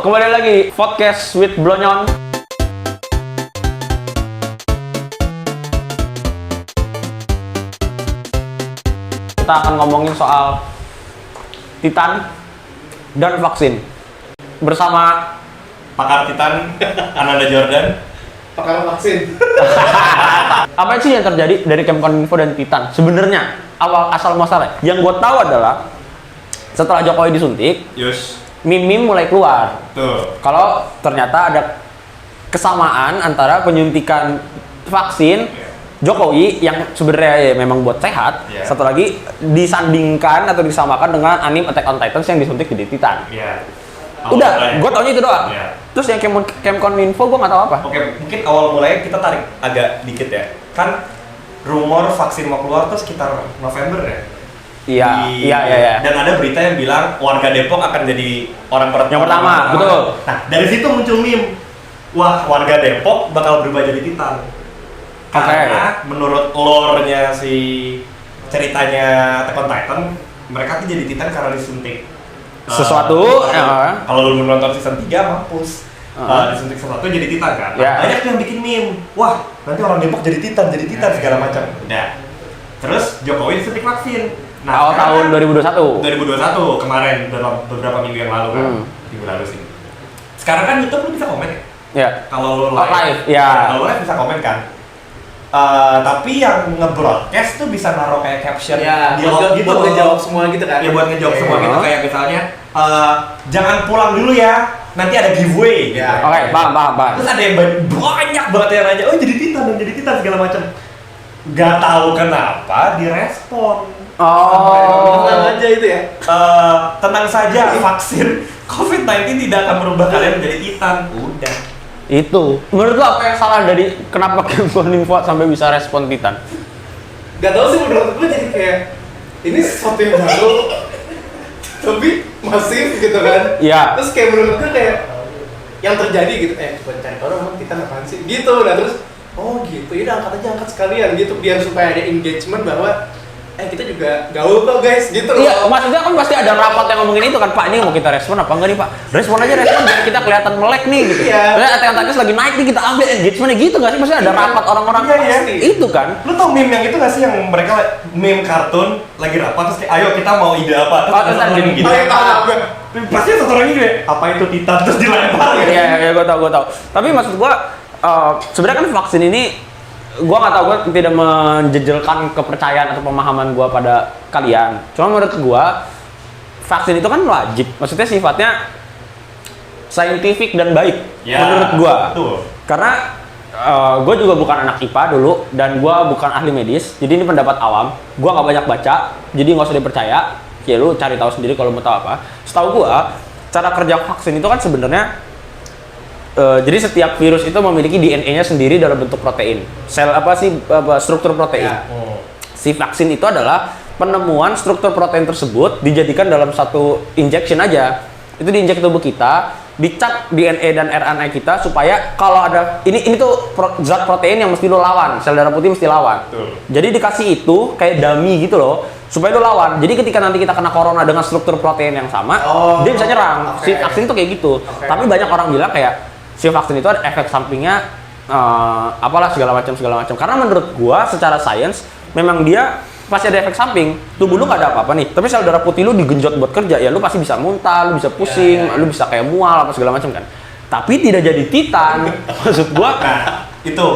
kembali lagi podcast with Blonyon. Kita akan ngomongin soal Titan dan vaksin bersama pakar Titan, Ananda Jordan. Pakar vaksin. apa sih yang terjadi dari Kemkoninfo dan Titan sebenarnya awal asal muasalnya? Yang gue tahu adalah setelah Jokowi disuntik, meme mulai keluar. Tuh. Kalau ternyata ada kesamaan antara penyuntikan vaksin Jokowi yang sebenarnya ya memang buat sehat, satu lagi disandingkan atau disamakan dengan anime Attack on Titans yang disuntik di Titan. Udah, gue taunya itu doang. Terus yang Kemkoninfo gue nggak tahu apa. Oke, mungkin awal mulanya kita tarik agak dikit ya. Kan rumor vaksin mau keluar tuh sekitar November ya. Iya. Dan ada berita yang bilang warga Depok akan jadi orang yang pertama, betul. Nah, dari situ muncul meme. Wah, warga Depok bakal berubah jadi Titan. Karena menurut lore-nya si ceritanya Attack on Titan, mereka tuh jadi Titan karena disuntik sesuatu. Kalau lu nonton season 3 mampus. Disuntik sesuatu jadi Titan kan. Banyak yang bikin meme. Wah, nanti orang Depok jadi Titan segala macam. Udah. Terus Jokowi disuntik vaksin. Nah, tahun 2021 kemarin dalam beberapa minggu yang lalu kan. Minggu lalu sih. Sekarang kan YouTube lu bisa komen ya? Iya. Kalau lu live, ya. Kalau live bisa komen kan. Tapi yang nge-broadcast tuh bisa naruh kayak caption dialog gitu buat ngejawab semua gitu kan. Ya buat ngejawab semua gitu, kayak misalnya jangan pulang dulu ya, nanti ada giveaway gitu. Oke, paham. Terus ada yang banyak banget yang nanya, "Oh, jadi Titan segala macam." Gak tahu kenapa direspon. Tenang aja itu ya. Tenang saja, vaksin COVID-19 tidak akan merubah kalian menjadi Titan. Udah. Itu. Menurut lo apa yang salah dari kenapa Kemkoninfo sampai bisa respon Titan? Gak tau sih, menurut gue jadi kayak ini sesuatu yang baru tapi masif gitu kan. Iya. Terus kayak menurut gue kayak yang terjadi gitu, buat cari tahu emang Titan apaan sih gitu. Nah terus oh gitu, ya udah angkat sekalian gitu biar supaya ada engagement bahwa kita juga gaul kok guys gitu loh. Iya, maksudnya kan pasti ada rapat yang ngomongin itu kan, Pak, ini mau kita respon apa enggak nih, Pak? Respon aja biar kita kelihatan melek nih gitu. Iya. Attack on Titans lagi naik nih, kita ambil engagementnya gitu nggak sih? Maksudnya ada rapat orang-orang itu kan. Lu tau meme yang itu nggak sih yang mereka meme kartun lagi rapat terus kayak ayo kita mau ide apa terus ada gini. gitu. Pasti satu orang ini kayak apa itu Titan terus dilempar gitu. Iya, gue tau. Tapi maksud gue sebenarnya kan vaksin ini gue nggak tahu, gue tidak menjejelkan kepercayaan atau pemahaman gue pada kalian. Cuma menurut gue vaksin itu kan wajib, maksudnya sifatnya saintifik dan baik menurut gue. Karena gue juga bukan anak IPA dulu dan gue bukan ahli medis, jadi ini pendapat awam. Gue nggak banyak baca, jadi nggak usah dipercaya. Ya lu cari tahu sendiri kalau mau tahu apa. Setahu gue cara kerja vaksin itu kan sebenarnya jadi setiap virus itu memiliki DNA-nya sendiri dalam bentuk protein. Struktur protein. Si vaksin itu adalah penemuan struktur protein tersebut dijadikan dalam satu injection aja. Itu diinjek tubuh kita, dicap DNA dan RNA kita supaya kalau ada ini tuh zat protein yang mesti lo lawan, sel darah putih mesti lawan. Jadi dikasih itu kayak dummy gitu loh, supaya lo lawan. Jadi ketika nanti kita kena corona dengan struktur protein yang sama, dia bisa nyerang. Si vaksin tuh kayak gitu. Tapi banyak orang bilang kayak si vaksin itu ada efek sampingnya apalah segala macam. Karena menurut gua secara sains memang dia pasti ada efek samping. Tubuh lu nggak ada apa-apa nih, tapi sel darah putih lu digenjot buat kerja ya, lu pasti bisa muntah, lu bisa pusing, lu bisa kayak mual apa segala macam kan. Tapi tidak jadi Titan. Maksud gua itu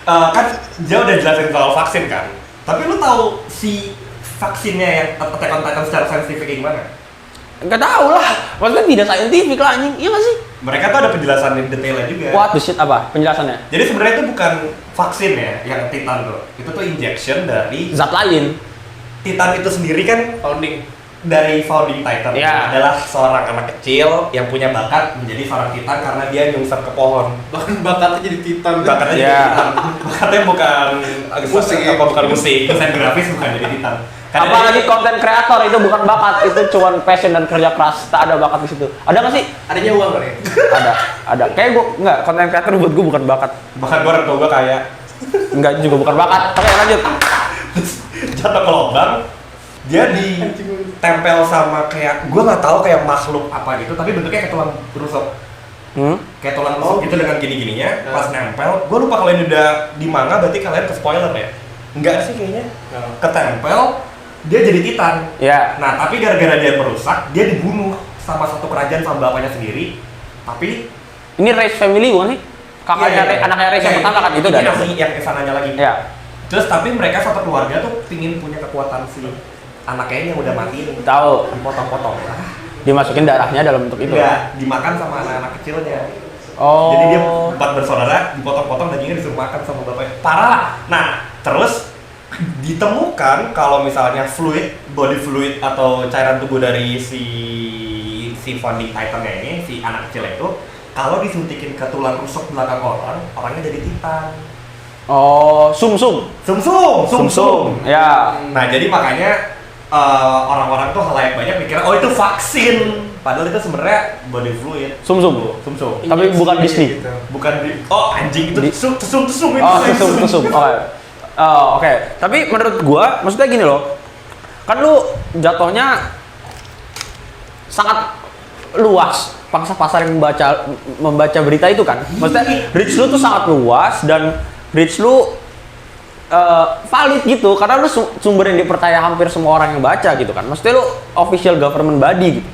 kan dia udah jelasin soal vaksin kan. Tapi lu tahu si vaksinnya yang Attack on Titan secara saintifik gimana? Nggak tahu lah, maksudnya tidak saintifik lah anjing, iya nggak sih? Mereka tuh ada penjelasan detailnya juga. What the shit, apa penjelasannya? Jadi sebenarnya itu bukan vaksin ya, yang Titan tuh. Itu tuh injection dari zat lain. Titan itu sendiri kan Founding Titan adalah seorang anak kecil yang punya bakat menjadi seorang Titan karena dia nyungsep ke pohon. bahkan bakatnya jadi Titan. Bakatnya jadi Titan. Bakatnya bukan musik, desain grafis bukan jadi Titan. Apalagi konten kreator itu bukan bakat, itu cuma passion dan kerja keras. Tak ada bakat di situ. Ada nggak sih? Adanya uang kali. Ada. Kayak gue nggak, konten kreator buat gue bukan bakat. Bahkan gue orang tua gue kayak Enggak juga bukan bakat. Oke, lanjut. jatuh ke lubang, dia ditempel sama kayak gue nggak tahu kayak makhluk apa gitu, tapi bentuknya kayak tulang rusuk. Kayak tulang rusuk gitu dengan gini-gininya, pas nempel, gue lupa kalau ini udah di manga, berarti kalian ke spoiler ya? Enggak sih kayaknya, ketempel, dia jadi Titan. Nah tapi gara-gara dia merusak, dia dibunuh sama satu kerajaan sama bapaknya sendiri. Tapi ini Race family bukan sih? Kakaknya, anaknya Race yang pertama kan itu dah. dari yang kesananya lagi. Terus tapi mereka satu keluarga tuh pingin punya kekuatan si anaknya ini yang udah mati ini. Tahu. Dipotong-potong. Dimasukin darahnya dalam bentuk itu. Enggak, dimakan sama anak-anak kecilnya. Oh. Jadi dia 4 bersaudara, dipotong-potong dagingnya disuruh makan sama bapaknya. Parah lah. Nah, terus ditemukan kalau misalnya body fluid atau cairan tubuh dari si founding titannya ini, si anak kecil itu, kalau disuntikin ke tulang rusuk belakang orangnya jadi Titan. Oh, sumsum. Ya. Nah, jadi makanya orang-orang tuh halayak banyak mikirnya oh itu vaksin, padahal itu sebenarnya body fluid. Sumsum. Tapi bukan Disney. Gitu. Bukan anjing itu tusum itu. Oh, tusum. Oke. Tapi menurut gua maksudnya gini loh. Kan lu jatuhnya sangat luas pangsa pasar yang membaca berita itu kan. Maksudnya reach lu tuh sangat luas dan reach lu valid gitu karena lu sumber yang dipercaya hampir semua orang yang baca gitu kan. Maksudnya lu official government body gitu.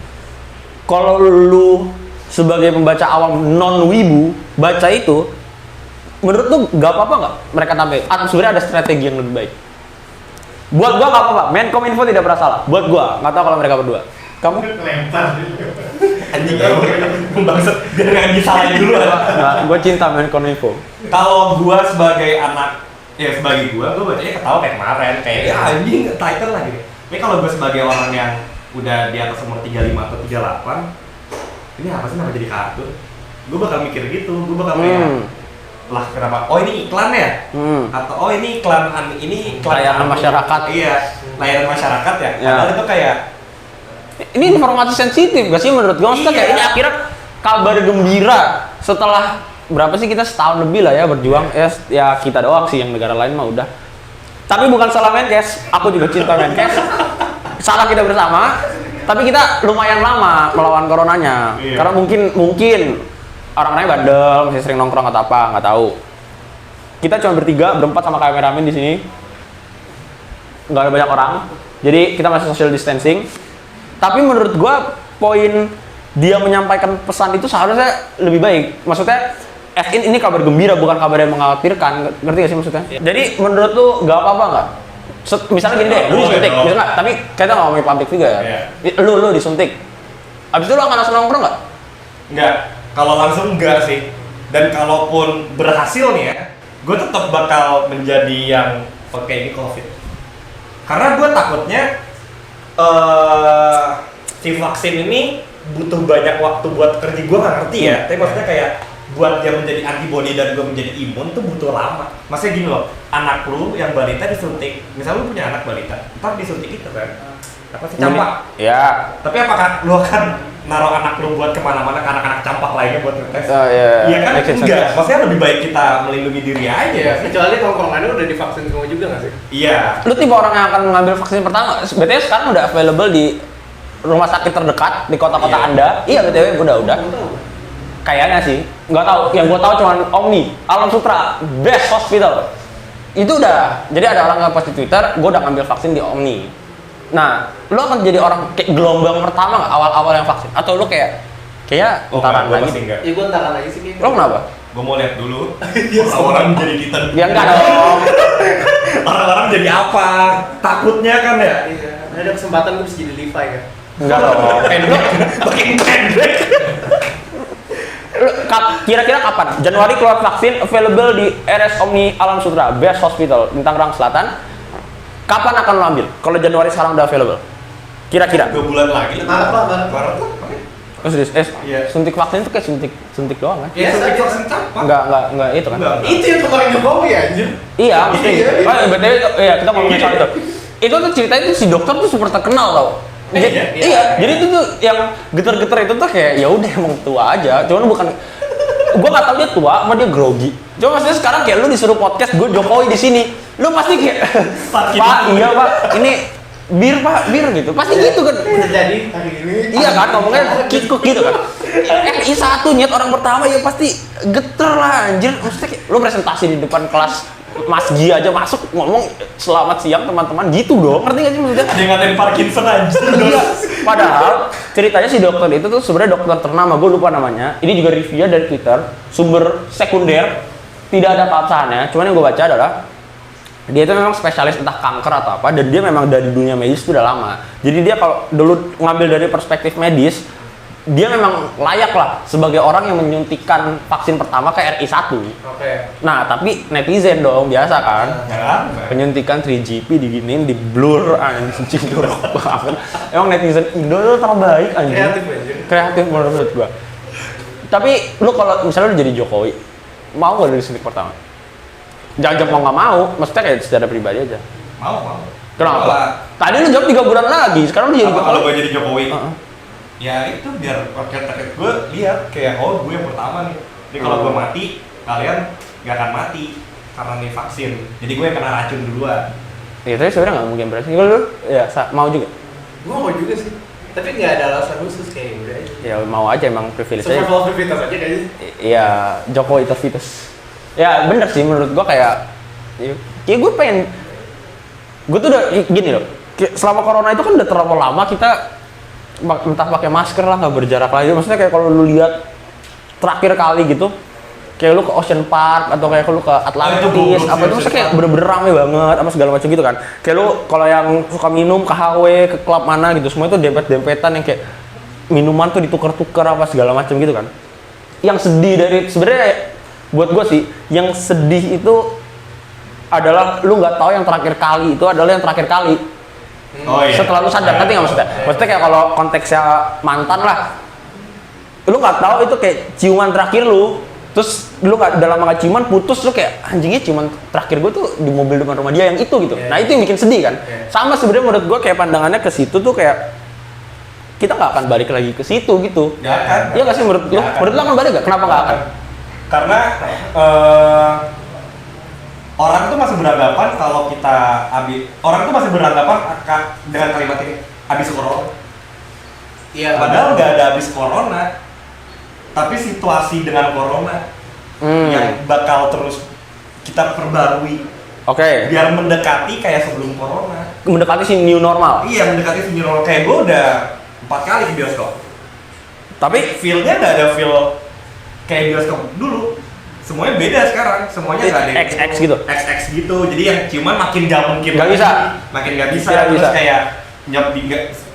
Kalau lu sebagai pembaca awam non wibu baca itu, menurut lu gak apa-apa nggak mereka tambahin? Atau sebenarnya ada strategi yang lebih baik? Buat gua gak apa-apa. Menkominfo tidak pernah salah. Buat gua nggak tahu kalau mereka berdua. Kamu? Lempar. Anjing bangsat biar nggak disalahin dulu. Nah, gua cinta Menkominfo. Kalau gua sebagai anak sebagai gua bacanya ketawa kayak kemarin kayak ya anjing Titan lah gitu. Tapi kalau gua sebagai orang yang udah di atas umur 35 atau 38, ini apa sih nama jadi kartun? Gua bakal mikir gitu, gua bakal kayak lah kenapa? Oh ini iklan ya? Atau oh ini iklan layanan masyarakat. Iya, layanan masyarakat ya. Padahal itu kayak ini informasi sensitif gak sih menurut gua? Maksudnya kayak ini akhirnya kabar gembira setelah berapa sih kita setahun lebih lah ya berjuang. Ya kita doang sih, yang negara lain mah udah. Tapi bukan salah Menkes, aku juga cinta Menkes. Salah kita bersama, tapi kita lumayan lama melawan coronanya. Karena mungkin orang-orangnya bandel, masih sering nongkrong atau apa, nggak tahu. Kita cuma berempat sama kameramen di sini. Nggak ada banyak orang. Jadi kita masih social distancing. Tapi menurut gua poin dia menyampaikan pesan itu seharusnya lebih baik. Maksudnya ini kabar gembira, bukan kabar yang mengkhawatirkan. Ngerti gak sih maksudnya? Jadi menurut lu gak apa-apa nggak? Misalnya gini deh, lu disuntik, misalnya, tapi kita nggak ngomongin publik juga ya. Lu disuntik. Abis itu lu akan langsung nongkrong nggak? Nggak. Kalau langsung enggak sih. Dan kalaupun berhasil nih ya, gue tetap bakal menjadi yang oke ini COVID. Karena gue takutnya si vaksin ini butuh banyak waktu buat kerja. Gue nggak ngerti ya, tapi maksudnya kayak buat dia menjadi antibody dan gue menjadi imun tuh butuh lama. Maksudnya gini loh, anak lu yang balita disuntik, misalnya lu punya anak balita, ntar disuntik itu kan apa sih, campak? Ya. Tapi apakah lu akan naruh anak lu buat kemana-mana ke anak-anak campak lainnya buat ngetes? Iya kan? Enggak, maksudnya lebih baik kita melindungi diri aja. Kecuali tongkrongannya udah divaksin semua juga nggak sih? Iya. Lu tipe orang yang akan mengambil vaksin pertama. BTW sekarang udah available di rumah sakit terdekat di kota-kota Anda. Iya, BTW udah. Kayaknya sih, nggak tahu. Yang gue tahu cuma Omni, Alam Sutra, Best Hospital. Itu udah. Jadi ada orang nge-post di Twitter, gue udah ngambil vaksin di Omni. Nah, lu akan jadi orang kayak gelombang pertama nggak awal-awal yang vaksin? Atau lu kayak entaran lagi? Iya, gue entaran lagi sih kayaknya. Lo kenapa? Gue mau lihat dulu orang-orang jadi Titan. Ya enggak dong. Orang-orang jadi apa? Takutnya kan ya? Iya. Ada kesempatan gue bisa jadi Levi kan? Enggak dong. Makin pendek. Kira-kira kapan? Januari keluar vaksin available di RS Omni Alam Sutra Best Hospital di Tangerang Selatan. Kapan akan lo ambil? Kalau Januari sekarang udah available. Kira-kira? 2 bulan lagi. Maret lah. Oh serius? Iya. Suntik vaksin itu kayak suntik doang kan? Ya, suntik vaksin campak. Enggak itu kan? Enggak. Itu yang kemarin Jokowi anjir. Iya, mesti. Iya. Oh, BTW iya kita ngomongin soal itu. Itu tuh ceritanya tuh si dokter tuh super terkenal tau. Iya, jadi itu tuh yang geter-geter itu tuh kayak ya udah emang tua aja. Cuman bukan gua nggak tahu dia tua sama dia grogi. Cuma maksudnya sekarang kayak lu disuruh podcast gue Jokowi di sini. Lu pasti kayak Pak, iya Pak, ini bir gitu. Pasti gitu kan. Terjadi hari ini. Iya kan, ngomongnya kikuk gitu kan. RI 1 niat orang pertama ya pasti geter lah anjir. Maksudnya kayak, lu presentasi di depan kelas Mas Gi aja masuk ngomong selamat siang teman-teman gitu dong. Ngerti gak sih maksudnya? Ada yang ngatain Parkinson anjir. Iya. Padahal ceritanya si dokter itu tuh sebenarnya dokter ternama, gue lupa namanya. Ini juga review dari Twitter, sumber sekunder, tidak ada keabsahannya. Cuman yang gue baca adalah dia itu memang spesialis entah kanker atau apa, dan dia memang dari dunia medis itu udah lama. Jadi dia kalau dulu ngambil dari perspektif medis, dia memang layak lah sebagai orang yang menyuntikkan vaksin pertama ke RI 1. Oke. Nah, tapi netizen dong, biasa kan? Ya, Penyuntikan 3GP diginiin, di blur anjing jorok banget. Emang netizen Indo itu terbaik anjing. Kreatif anjir. Kreatif menurut gua. Tapi lu kalau misalnya lu jadi Jokowi, mau nggak dari suntik pertama? Jangan mau nggak mau, maksudnya kayak secara pribadi aja. mau. Kenapa? Tadi lu jawab 3 bulan lagi, sekarang lu jadi Apa Jokowi. kalau gue jadi Jokowi? Heeh. Ya itu biar rakyat gue lihat kayak oh gue yang pertama nih. Jadi kalau gue mati, kalian gak akan mati karena nih vaksin. Jadi gue yang kena racun duluan. Ya tapi sebenarnya nggak mungkin berarti. Kalau lu ya mau juga. Gue mau juga sih. Tapi nggak ada alasan khusus kayak udah aja. Ya mau aja emang privilege aja. Survival of the fittest aja kayaknya. Iya, Jokowi terfitus. Ya bener sih menurut gua kayak gue pengen, gue tuh udah gini loh. Selama corona itu kan udah terlalu lama kita entah pakai masker lah, nggak berjarak lagi. Maksudnya kayak kalau lu lihat terakhir kali gitu, kayak lu ke Ocean Park atau kayak lu ke Atlantis, apa itu maksudnya kayak bener-bener rame banget, apa segala macam gitu kan. Kayak lu kalau yang suka minum ke HW, ke klub mana gitu, semua itu dempet-dempetan yang kayak minuman tuh ditukar-tukar apa segala macam gitu kan. Yang sedih dari sebenarnya buat gue sih, yang sedih itu adalah lu nggak tahu yang terakhir kali itu adalah yang terakhir kali. Oh iya. Setelah lu sadar, ngerti nggak maksudnya? Maksudnya kayak kalau konteksnya mantan lah, lu nggak tahu itu kayak ciuman terakhir lu, terus lu nggak dalam nggak ciuman putus, lu kayak anjingnya ciuman terakhir gue tuh di mobil depan rumah dia yang itu gitu. Yeah. Nah itu yang bikin sedih kan. Yeah. Sama sebenarnya menurut gue kayak pandangannya ke situ tuh kayak kita nggak akan balik lagi ke situ gitu. Nggak akan. Iya nggak sih menurut lu? Menurut lu akan balik nggak? Kenapa nggak akan? Karena orang tuh masih beranggapan kalau kita orang tuh masih beranggapan akan dengan kalimat ini habis corona. Iya. Padahal nggak ada habis corona, tapi situasi dengan corona yang bakal terus kita perbarui. Oke. Biar mendekati kayak sebelum corona. Mendekati si new normal. Iya, mendekati new normal. Kayak gue udah 4 kali ke bioskop. Tapi Feel-nya nggak ada feel kayak bioskop dulu. Semuanya beda sekarang, semuanya nggak ada yang XX gitu. XX gitu, jadi yang ciuman makin Nggak bisa. makin nggak bisa, Tidak terus bisa. kayak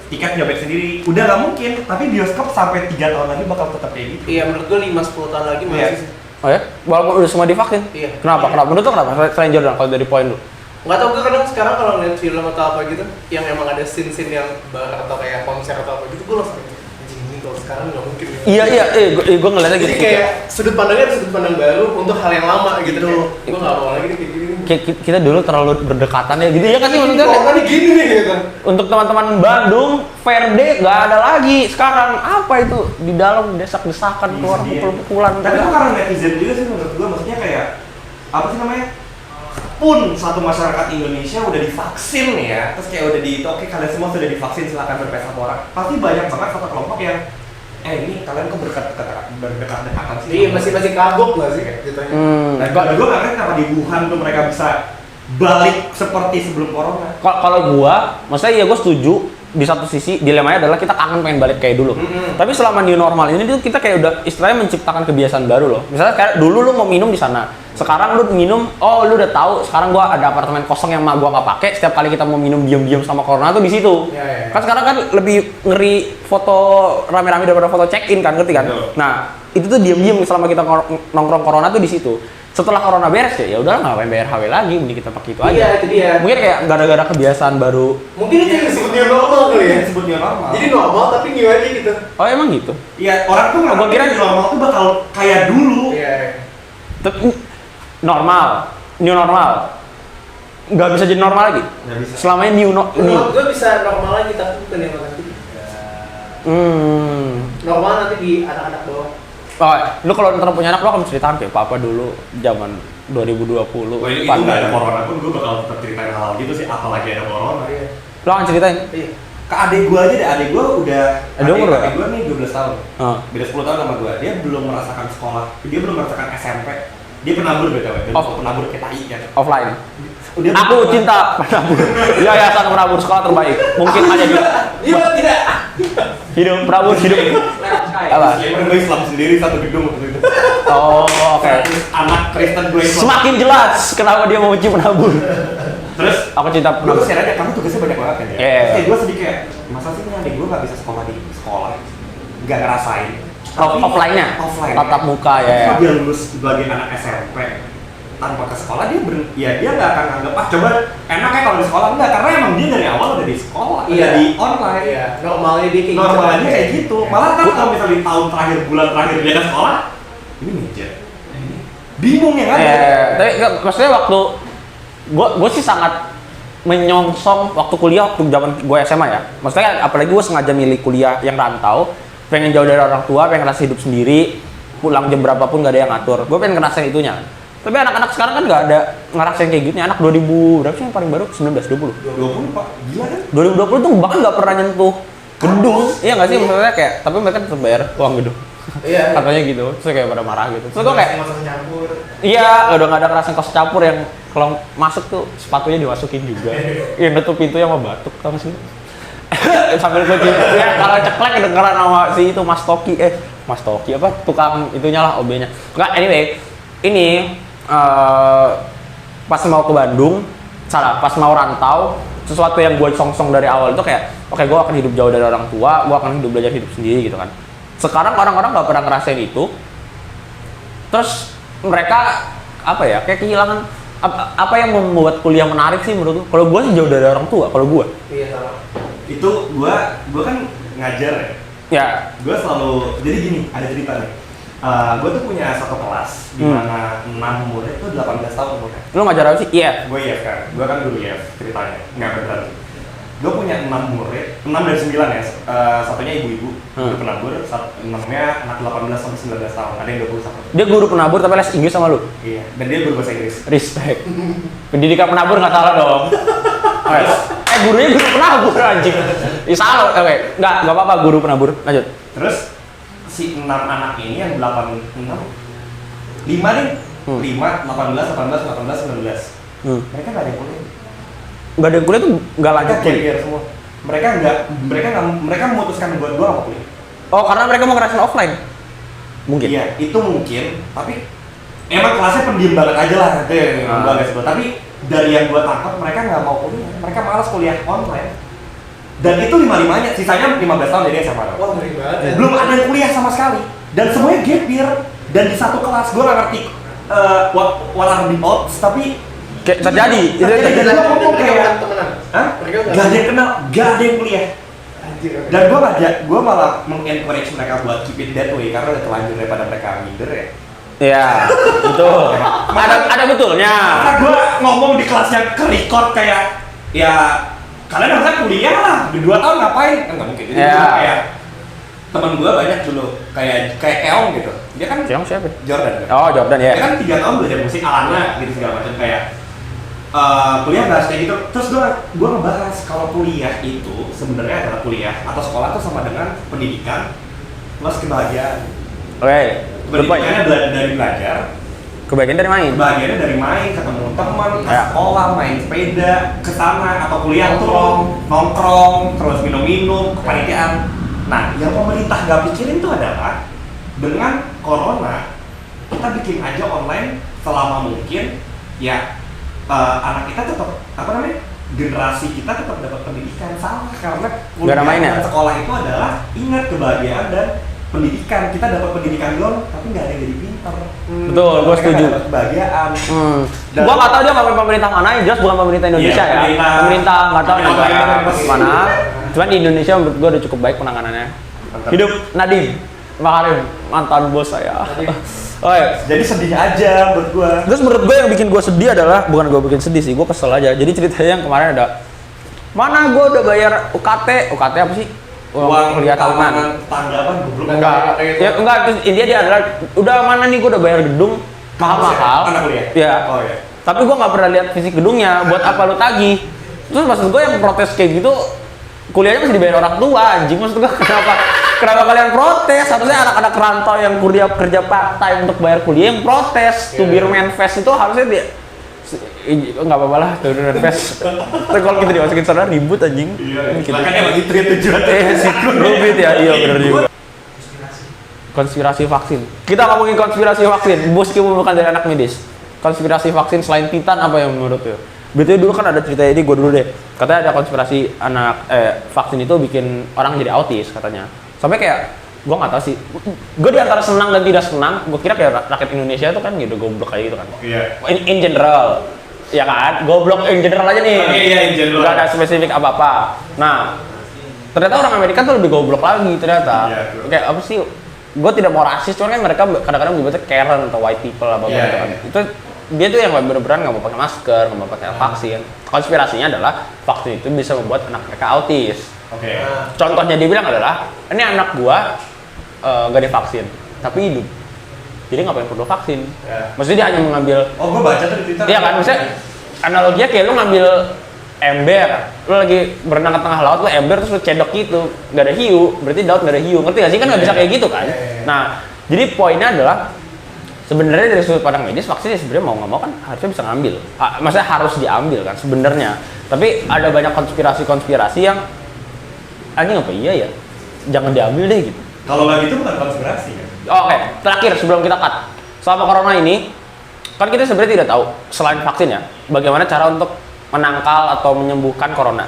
tiket nyobek sendiri, udah nggak mungkin. Tapi bioskop sampai 3 tahun lagi bakal tetap kayak gitu. Iya menurut gue 5-10 tahun lagi Iya. masih sih. oh ya, walaupun udah semua divaksin. Iya. Kenapa? Kenapa? Menurut lu kenapa? Selain Jordan, kalau dari poin lu. Nggak tau gue kadang sekarang kalau ngeliat film atau apa gitu yang emang ada scene-scene yang bar atau kayak konser atau apa gitu gue langsung anjing ini kalau sekarang nggak mungkin gitu. Iya, gue ngeliatnya gitu. Jadi kayak sudut pandangnya ada sudut pandang baru untuk hal yang lama gitu. Gue nggak mau lagi nih kayak gini. Kayak kita dulu terlalu berdekatan ya gitu ya kan sih maksudnya. Kok kan gini nih gitu. Untuk teman-teman Bandung, Verde nggak ada lagi sekarang. Apa itu di dalam desak-desakan keluar pukul-pukulan. Tapi itu karena netizen juga sih menurut gua, maksudnya kayak apa sih namanya? Pun satu masyarakat Indonesia udah divaksin nih ya, terus kayak udah oke kalian semua sudah divaksin, silakan berpesta sama orang. Pasti banyak banget satu kelompok yang ini kalian kok berdekat-dekatan sih? Iya masih kagok nggak sih kayak gitu. Dan gue nggak ngerti kenapa di Wuhan tuh mereka bisa balik seperti sebelum corona. Kalau gua, maksudnya ya gua setuju. Di satu sisi dilemanya adalah kita kangen pengen balik kayak dulu. Tapi selama new normal ini tuh kita kayak udah istilahnya menciptakan kebiasaan baru loh. Misalnya kayak dulu lu mau minum di sana, sekarang lu minum, oh lu udah tahu sekarang gua ada apartemen kosong yang gua nggak pakai. Setiap kali kita mau minum diam-diam sama corona tuh di situ. Ya. Kan sekarang kan lebih ngeri foto rame-rame daripada foto check in kan, ngerti kan? Betul. Nah itu tuh diam-diam selama kita nongkrong corona tuh di situ. Setelah corona beres ya udah ngapain bayar HW lagi, mending kita pakai itu aja. Iya itu dia. Mungkin kayak gara-gara kebiasaan baru. Mungkin itu yang disebut new normal kali ya. Disebut new normal. Jadi normal tapi new aja gitu. Oh emang gitu? Iya, orang tuh nggak gua kira new normal tuh bakal kayak dulu. Iya. Normal, new normal. Nggak bisa jadi normal lagi. Nggak bisa. Selama ini new. Menurut gue bisa normal lagi tapi bukan yang nanti. Normal nanti di anak-anak bawah. Oh, lu kalau ntar punya anak lu akan ceritakan kayak papa dulu zaman 2020. Wah, itu nggak ada corona pun gue bakal tetap ceritain hal gitu sih, apalagi ada corona. Iya. Lo akan ceritain? Iya. Ke adik gue aja deh, adik gue udah Umur berapa? adik gue nih 12 tahun. Oh. Beda 10 tahun sama gue. Dia belum merasakan sekolah, dia belum merasakan SMP. Dia penabur BTW, dan penabur kayak tai kan. Offline. Dia Aku cinta penabur. Yayasan penabur sekolah terbaik. Mungkin aja di Iya, tidak. hidup penabur hidup. Apa? Gue Islam sendiri satu gedung waktu itu. Oh, oke. Terus anak Kristen gue Islam. Semakin jelas kenapa dia mau benci penabur. Terus Aku cinta gue penabur. share aja, kamu tugasnya banyak banget kan ya? Iya. Terus kayak gue sedih kayak, masa sih nih adik gue gak bisa sekolah di sekolah? Gak ngerasain. Offline-nya? Offline. Tatap muka ya. Kalau dia lulus sebagai anak SMP tanpa ke sekolah, dia gak akan anggap, ah coba enaknya kalau di sekolah. Enggak, karena emang dia dari awal udah di sekolah, Iya. udah di online. Iya, normalnya dia kayak Normalnya gitu. kayak gitu. Malah kan kalau misalnya di tahun terakhir, bulan terakhir dia ke sekolah, ini major. Bingung ya kan? Tapi maksudnya waktu gue sih sangat menyongsong waktu kuliah, waktu zaman gue SMA ya. Maksudnya apalagi gue sengaja milih kuliah yang rantau, pengen jauh dari orang tua, pengen ngerasa hidup sendiri, pulang jam berapapun gak ada yang ngatur. Gue pengen ngerasain itunya. Tapi anak-anak sekarang kan gak ada ngerasain kayak gitu. Anak 2000 berapa sih yang paling baru? 19, 20. 20 Pak, gila kan? 2020 tuh bahkan gak pernah nyentuh gedung. Iya gak sih? Maksudnya kayak, tapi mereka tetap bayar uang gedung. Iya. Katanya gitu. Terus kayak pada marah gitu. Terus gue kayak, Masa campur. iya, udah gak ada kerasan kos campur yang kalau masuk tuh sepatunya dimasukin juga. Yang nutup pintunya sama batuk, tau gak sih? Sambil gue ya kalau ceklek kedengeran sama si itu Mas Toki. Mas Toki apa? Tukang itunya lah, OB-nya. Enggak, anyway. Ini pas mau ke Bandung, pas mau rantau, sesuatu yang gue song-song dari awal itu kayak, oke, gue akan hidup jauh dari orang tua, gue akan belajar hidup sendiri gitu kan. Sekarang orang-orang gak pernah ngerasain itu. Terus mereka apa ya, kayak kehilangan apa yang membuat kuliah menarik sih menurut lu? Kalau gue sih jauh dari orang tua, kalau gue. Iya, sama. Itu gua kan ngajar ya. Ya. Gue selalu, jadi gini, ada cerita nih. Gue tuh punya satu kelas di mana 6 murid itu 18 tahun umurnya. Lu ngajar apa sih? Iya. Gue IF kan, gue kan dulu IF ceritanya, nggak beneran. Gue punya 6 murid, 6 dari 9 ya, satunya ibu-ibu, guru penabur, 6-nya anak 18 sampai 19 tahun, ada yang 21. Dia guru penabur tapi les Inggris sama lu? Iya, dan dia guru bahasa Inggris. Respect. Pendidikan penabur nggak salah dong. Gurunya guru penabur anjing. Ih salah. Oke, nggak apa-apa guru penabur. Lanjut. Terus si 6 anak ini yang 5 nih, 5, 18, 19. Mereka nggak ada yang kuliah. Nggak ada yang kuliah tuh nggak lanjut Mereka career semua. Mereka memutuskan buat gua nggak mau kuliah. Oh, karena mereka mau ngerasain offline. Mungkin. Iya, itu mungkin, tapi emang kelasnya pendiam banget aja lah, itu yang gua agak sebel. Tapi dari yang gua tangkap, mereka nggak mau kuliah, mereka malas kuliah online. Dan itu 5-5-nya, sisanya 15 tahun jadi SMA. Wah, ngeri banget ya. Belum ada yang kuliah sama sekali, dan semuanya gap year. Dan di satu kelas, gua nggak ngerti what are the odds, tapi Kayak terjadi. Itu Terjadi. terjadi. Gua ngomong Mereka kayak, bukan temenan. hah? Mereka nggak- Gak ada yang kenal, gak ada yang kuliah. Anjir. Dan gua malah mengencourage mereka buat keep it that way karena udah telanjur daripada mereka minder ya. Iya, betul. Ada betulnya. Karena gue ngomong di kelas yang ke-record kayak, ya kalian harusnya kuliah lah, di 2 tahun ngapain? Kan nggak mungkin. Jadi Ya. gua kayak teman gue banyak dulu, kayak Keong gitu. Dia kan Siapa siapa? Jordan kan? Oh, Jordan ya. Dia kan 3 tahun belajar musik Alana gitu segala macam kayak kuliah bahas kayak gitu. Terus gue ngebahas kalau kuliah itu sebenarnya adalah kuliah atau sekolah tuh sama dengan pendidikan plus kebahagiaan. Oke. Good point. Pendidikannya dari belajar, Kebagian dari main. bagiannya dari main, ketemu teman, ke Ya. sekolah, main sepeda, ke sana atau kuliah nongkrong, terus minum-minum, kepanitiaan. Nah, yang pemerintah gak pikirin itu adalah dengan corona kita bikin aja online selama mungkin, ya anak kita tetap generasi kita tetap dapat pendidikan. Salah, karena Gak ada mainnya. dan sekolah itu adalah ingat kebahagiaan dan pendidikan. Kita dapat pendidikan doang, tapi nggak ada yang jadi pinter. Betul, gue Mereka setuju. nggak dapat kebahagiaan. Dan- Gua nggak tahu dia ngomongin pemerintah mana, yang jelas bukan pemerintah Indonesia Iya, ya. Pemerintah nggak tahu pemerintah negara pasti. mana. Cuman di Indonesia menurut gua udah cukup baik penanganannya. Mantap. Hidup Nadiem Makarim, mantan bos saya. Oke. Jadi sedih aja buat gua. Terus menurut gue yang bikin gue sedih adalah, bukan gue bikin sedih sih, gue kesel aja. Jadi ceritanya yang kemarin ada, mana gue udah bayar UKT apa sih? Uang kuliah tahunan. Tangga apa? Goblok. Enggak, ya enggak. Terus intinya dia adalah, udah mana nih gue udah bayar gedung mahal-mahal. Anak kuliah? Iya. Oh iya. Tapi gue nggak pernah lihat fisik gedungnya. Buat apa lu tagih? Terus maksud gue yang protes kayak gitu kuliahnya masih dibayar orang tua anjing. Maksud gue kenapa kalian protes? Harusnya anak-anak rantau yang kerja part time untuk bayar kuliah yang protes. Tubir Manfest itu harusnya dia nggak apa-apa lah Tubir Manfest. Tapi kalau kita dimasukin sana ribut anjing. Iya. Kan emang itu ya tujuannya. Ribut ya, iya benar juga. Konspirasi vaksin. Kita ngomongin konspirasi vaksin. Meskipun bukan dari anak medis. Konspirasi vaksin selain Titan apa yang menurut lu? Betul dulu kan ada cerita ini, gue dulu deh. Katanya ada konspirasi vaksin itu bikin orang jadi autis katanya. Sampai kayak gue nggak tahu sih. Gue di antara senang dan tidak senang. Gue kira kayak rakyat Indonesia itu kan gitu goblok kayak gitu kan. Iya. In general, ya kan? Goblok in general aja nih. Iya, in general. Gak ada spesifik apa-apa. Nah, ternyata orang Amerika tuh lebih goblok lagi ternyata. Iya, Kayak apa sih? Gue tidak mau rasis, cuman kan mereka kadang-kadang menyebutnya Karen atau white people apa Iya, gitu kan. iya. Itu dia tuh yang bener-bener nggak mau pakai masker, nggak mau pakai vaksin. Konspirasinya adalah vaksin itu bisa membuat anak mereka autis. Oke. Contohnya dia bilang adalah, ini anak gua gak divaksin, tapi hidup. Jadi ngapain perlu vaksin? Ya. Maksudnya dia hanya mengambil, Oh, gue baca tuh di Twitter. iya kan? Maksudnya analoginya kayak lu ngambil ember, lu lagi berenang ke tengah laut, lu ember terus lu cedok gitu, gak ada hiu, berarti laut gak ada hiu. Ngerti gak sih? Kan nggak bisa kayak gitu kan? Nah, jadi poinnya adalah sebenarnya dari sudut pandang medis vaksin ya sebenarnya mau nggak mau kan harusnya bisa ngambil, maksudnya harus diambil kan sebenarnya. Tapi ada banyak konspirasi yang anjing apa iya ya, jangan diambil deh gitu. Kalau nggak gitu bukan konspirasi kan? Oke, terakhir sebelum kita cut, selama corona ini kan kita sebenarnya tidak tahu selain vaksin ya, bagaimana cara untuk menangkal atau menyembuhkan corona.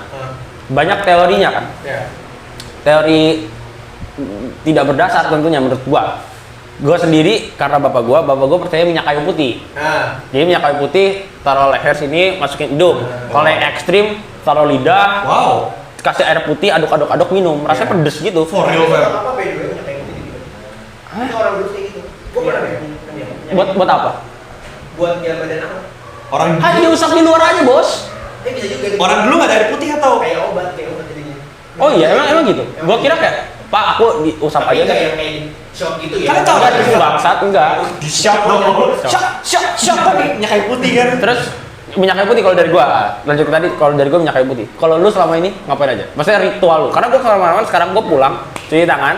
Banyak teorinya kan, teori tidak berdasar tentunya menurut gua. Gua sendiri karena bapak gua percaya minyak kayu putih. Jadi minyak kayu putih taruh leher sini, masukin hidung. Kalau yang ekstrim taruh lidah, Wow. kasih air putih, aduk minum, rasanya pedes gitu. For real, Fer. Apa by the way minyak kayu putih gitu? Itu orang dulu kayak gitu. Gue pernah ya. Buat apa? Buat biar badan apa? Orang Ah, diusap di luar aja bos. Bisa juga. Gitu. orang dulu nggak ada air putih atau? kayak obat jadinya. Oh iya, emang gitu. Gua kira kayak, Pak aku diusap Tapi aja enggak deh. yang kayak shot gitu ya. Kalian tahu Enggak, kan? bangsat enggak. Di shop dong. Shop kan minyak kayu putih kan? Terus minyak kayu putih kalau dari gua, lanjut ke tadi, kalau dari gua minyak kayu putih. Kalau lu selama ini ngapain aja? Maksudnya ritual lu. Karena gua kemana-mana sekarang gua pulang cuci tangan.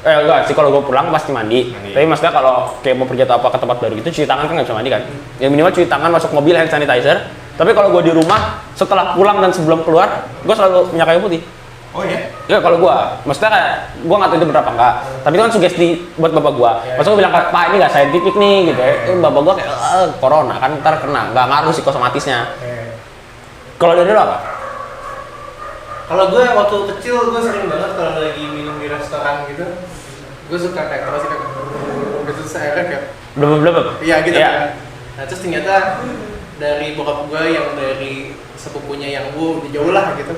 Enggak sih, kalau gua pulang pasti mandi. Tapi maksudnya kalau kayak mau pergi atau apa ke tempat baru gitu, cuci tangan kan nggak bisa mandi kan? Ya minimal cuci tangan, masuk mobil hand sanitizer. Tapi kalau gua di rumah setelah pulang dan sebelum keluar, gua selalu minyak kayu putih. Oh iya? Ya kalau gua, maksudnya kayak gua nggak tahu itu berapa enggak. Tapi itu kan sugesti buat bapak gua. Maksudnya gua bilang, Pak ini nggak saintifik nih gitu ya. Bapak gua kayak corona kan ntar kena, nggak ngaruh psikosomatisnya. Kalau dari lu apa? Kalau gue waktu kecil gue sering banget kalau lagi minum di restoran gitu, gue suka kayak terus kayak gitu saya kan kayak Belum. iya gitu Iya. kan. Nah terus ternyata dari bokap gue yang dari sepupunya yang gue udah jauh lah gitu.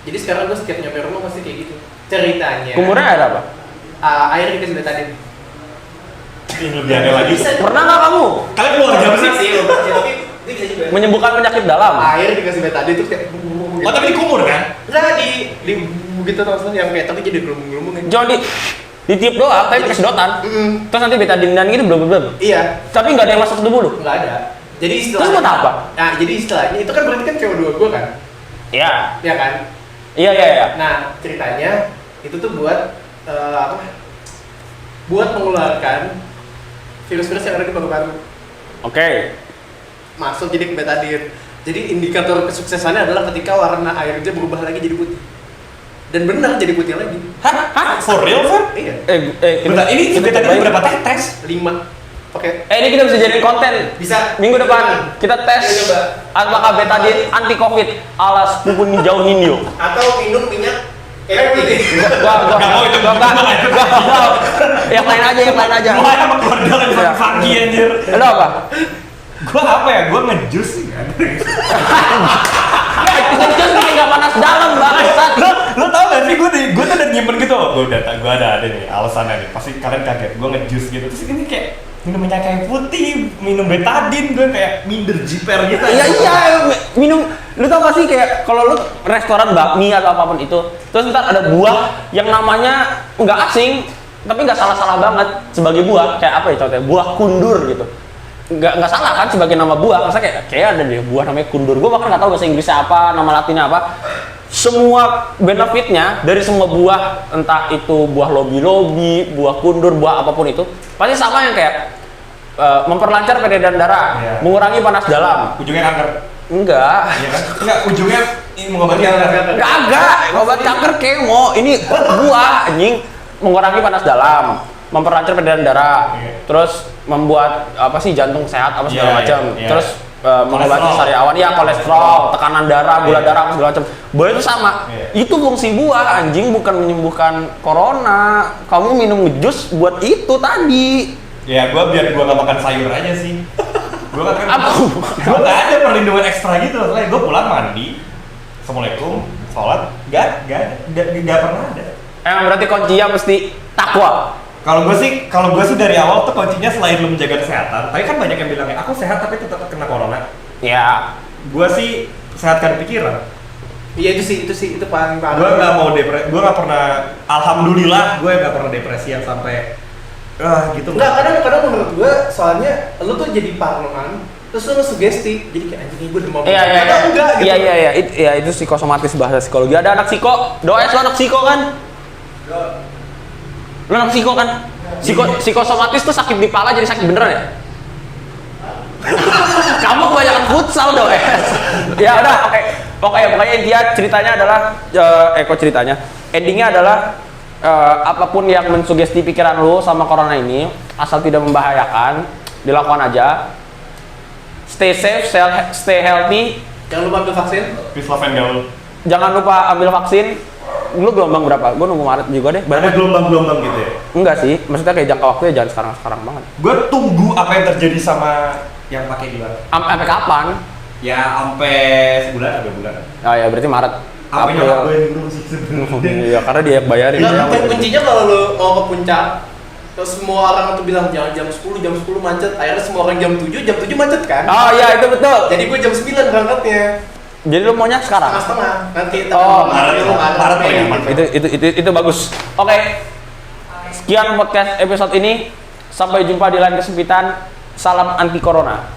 Jadi sekarang gue setiap nyampe rumah pasti kayak gitu. Ceritanya. Kumurnya ada apa? Air dikasih betadine. Ini lebih aneh lagi. Pernah nggak kamu Kalian keluarga apa sih? Tapi dia bisa juga. menyembuhkan penyakit dalam? Air dikasih betadine terus kayak Oh tapi dikumur kan? enggak di begitu terus yang kayak tapi jadi gelembung-gelembung ya. Jangan ditiup doang, tapi pakai sedotan. Terus nanti betadine dan gitu belum. Iya, Tapi nggak ada yang masuk ke tubuh lu. nggak ada. Jadi Terus buat apa? Nah, jadi istilahnya itu kan berarti kan CO2 gue kan, Iya. ya kan? Iya. Nah, ceritanya itu tuh buat apa? Buat mengeluarkan virus-virus yang ada di paru-paru. Oke. Masuk jadi ke betadine. Jadi indikator kesuksesannya adalah ketika warna airnya berubah lagi jadi putih. Dan benar jadi putih lagi. Hah? For real, Fer? Iya. Bentar, ini kita tadi cobain. berapa tetes? 5. Oke. Ini kita bisa jadiin konten. Bisa. Minggu depan kita tes Ayo coba. apakah betadine anti covid ala sepupu ninjau ninjo. Atau minum minyak kayak putih. Gua Nggak mau itu. Gua. Yang lain aja. Gua sama keluarga lagi Iya. funky anjir. Lu apa? Gua apa ya? Gua ngejus sih kan. Ngejus bikin nggak panas dalam banget. Lo tau gak sih gue tuh udah nyimpen gitu. Gue ada nih alasannya nih. Pasti kalian kaget. Gue ngejus gitu. Terus ini kayak minum minyak kayu putih, minum betadine, gue kayak minder jiper gitu. Iya, minum. Lu tau gak sih kayak kalau lu restoran bakmi atau apapun itu, terus ntar ada buah yang namanya nggak asing, tapi nggak salah-salah banget sebagai buah. Kayak apa ya contohnya? Buah kundur gitu. nggak salah kan sebagai nama buah. Masa kayak ada deh buah namanya kundur. Gue bahkan nggak tahu bahasa Inggrisnya apa, nama latinnya apa. Semua benefitnya dari semua buah, entah itu buah lobi-lobi, buah kundur, buah apapun itu, pasti sama yang kayak memperlancar peredaran darah, mengurangi panas dalam. Ujungnya kanker. Enggak. Iya kan? Enggak, ujungnya ini mengobati kanker. Enggak, obat kanker kemo. Ini buah anjing, mengurangi panas dalam, memperlancar peredaran darah, terus membuat apa sih jantung sehat apa segala macam. Terus mengobati sariawan, ya kolesterol, tekanan darah, gula darah segala macam. Buah itu sama. Itu fungsi buah anjing, bukan menyembuhkan corona. Kamu minum jus buat itu tadi. Ya, biar gua nggak makan sayur aja sih. Gua kan gua nggak ada perlindungan ekstra gitu. Soalnya gua pulang mandi, assalamualaikum, sholat, nggak pernah ada. Emang berarti kuncinya mesti takwa. Kalau gue sih dari awal tuh kuncinya selain lu menjaga kesehatan. Tapi kan banyak yang bilang aku sehat tapi tetap kena corona. Ya. Gue sih sehatkan pikiran. Iya itu paling parah. Gue nggak mau depresi. Gue nggak pernah. Alhamdulillah gue nggak pernah depresi yang sampai gitu. Enggak, kadang menurut gue soalnya lu tuh jadi parnoan, terus lu sugesti, jadi kayak anjing gue demam. Iya. Enggak gitu. Iya, itu psikosomatis bahasa psikologi. Ada anak psiko, does lo anak psiko kan? Lo anak psiko kan? Psikosomatis tuh sakit di pala jadi sakit beneran ya? Kamu kebanyakan futsal does. Ya udah, oke. Pokoknya intinya ceritanya adalah endingnya adalah apapun yang mensugesti pikiran lu sama corona ini, asal tidak membahayakan, dilakukan aja. Stay safe, stay healthy. Jangan lupa ambil vaksin. Peace, love, and gaul. Jangan lupa ambil vaksin. Lu gelombang berapa? Gue nunggu Maret juga deh. Ada gelombang-gelombang gitu ya? Enggak sih, maksudnya kayak jangka waktunya jangan sekarang banget. Gue tunggu apa yang terjadi sama yang pakai di luar. Sampai kapan? Ya sampai sebulan atau 2 bulan. Oh ya berarti Maret. Apa yang nyokap gue yang dulu sih sebenarnya? Iya karena dia yang bayarin. Nah, kuncinya kalau lu mau ke puncak, terus semua orang tuh bilang jangan jam 10 macet. Akhirnya semua orang jam 7 macet kan? Oh iya itu betul. Jadi gue jam 9 berangkatnya. Jadi lu maunya sekarang? Setengah nanti Maret. Itu bagus. Oke. Sekian podcast episode ini. Sampai jumpa di lain kesempitan. Salam anti corona.